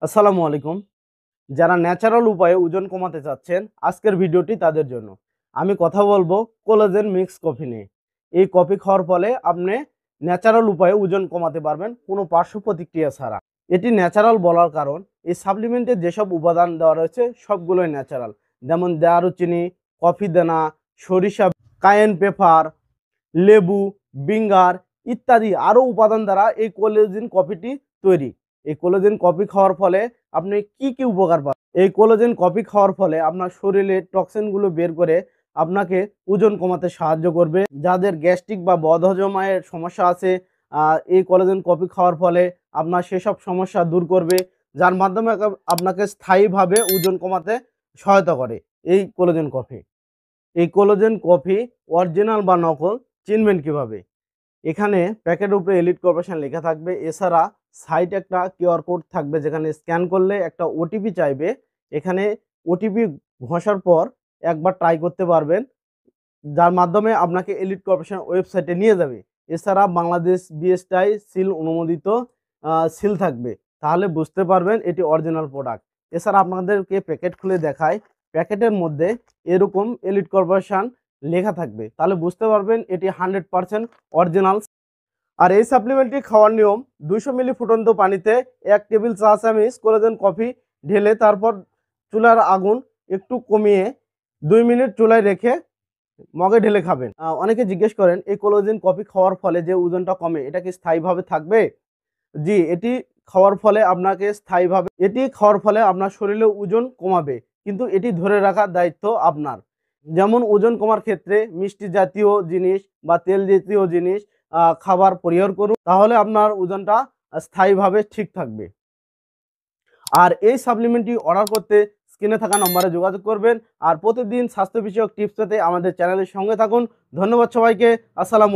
আসসালামু আলাইকুম। যারা ন্যাচারাল উপায়ে ওজন কমাতে চাচ্ছেন, আজকের ভিডিওটি তাদের জন্য। আমি কথা বলবো কোলাজেন মিক্স কফি নিয়ে। এই কফি খাওয়ার ফলে আপনি ন্যাচারাল উপায়ে ওজন কমাতে পারবেন কোনো পার্শ্ব প্রতিক্রিয়া ছাড়া। এটি ন্যাচারাল বলার কারণ এই সাপ্লিমেন্টে যেসব উপাদান দেওয়া রয়েছে সবগুলোই ন্যাচারাল। যেমন দারুচিনি, কফি দানা, সরিষা, কায়েন পেপার, লেবু, ভিনেগার ইত্যাদি আরও উপাদান দ্বারা এই কোলাজেন কফিটি তৈরি। এই কোলাজেন কফি খাওয়ার ফলে আপনি কি উপকার পান? এই কোলাজেন কফি খাওয়ার ফলে আপনার শরীরে টক্সিনগুলো বের করে আপনাকে ওজন কমাতে সাহায্য করবে। যাদের গ্যাস্ট্রিক বা বদহজমের সমস্যা আছে, এই কোলাজেন কফি খাওয়ার ফলে আপনার সেসব সমস্যা দূর করবে, যার মাধ্যমে আপনাকে স্থায়ীভাবে ওজন কমাতে সহায়তা করে এই কোলাজেন কফি। এই কোলাজেন কফি অরিজিনাল বা নকল চিনবেন কিভাবে? এখানে প্যাকেটের উপরে এলিট কর্পোরেশন লেখা থাকবে। এছাড়া সাইটে একটা কিউআর কোড থাকবে, যেখানে স্ক্যান করলে একটা ওটিপি চাইবে। এখানে ওটিপি ঘষার পর একবার ট্রাই করতে পারবেন, যার মাধ্যমে আপনাকে এলিট কর্পোরেশন ওয়েবসাইটে নিয়ে যাবে। এছাড়া বাংলাদেশ বিএসটিআই সিল অনুমোদিত সিল থাকবে, তাহলে বুঝতে পারবেন এটি অরিজিনাল প্রোডাক্ট। এছাড়া আপনাদেরকে প্যাকেট খুলে দেখায়, প্যাকেটের মধ্যে এরকম এলিট কর্পোরেশন লেখা থাকবে, তাহলে বুঝতে পারবেন এটি 100% অরিজিনাল। আর এই সাপ্লিমেন্টটি খাওয়ার নিয়ম: 200 মিলি ফুটন্ত পানিতে 1 টেবিল চা চামচ কোলাজেন কফি ঢেলে তারপর চুলার আগুন একটু কমিয়ে 2 মিনিট চুলায় রেখে মগে ঢেলে খাবেন। অনেকে জিজ্ঞেস করেন এই কোলাজেন কফি খাওয়ার ফলে যে ওজনটা কমে, এটা কি স্থায়ীভাবে থাকবে? জি, এটি খাওয়ার ফলে আপনার শরীরে ওজন কমাবে, কিন্তু এটি ধরে রাখার দায়িত্ব আপনার। যেমন ওজন কমার ক্ষেত্রে মিষ্টি জাতীয় জিনিস বা তেল জাতীয় জিনিস খাবার পরিহার করুন, তাহলে আপনার ওজনটা স্থায়ীভাবে ঠিক থাকবে। আর এই সাপ্লিমেন্টটি অর্ডার করতে স্ক্রিনে থাকা নম্বরে যোগাযোগ করবেন। আর প্রতিদিন স্বাস্থ্য বিষয়ক টিপস পেতে আমাদের চ্যানেলের সঙ্গে থাকুন। ধন্যবাদ সবাইকে। আসসালামু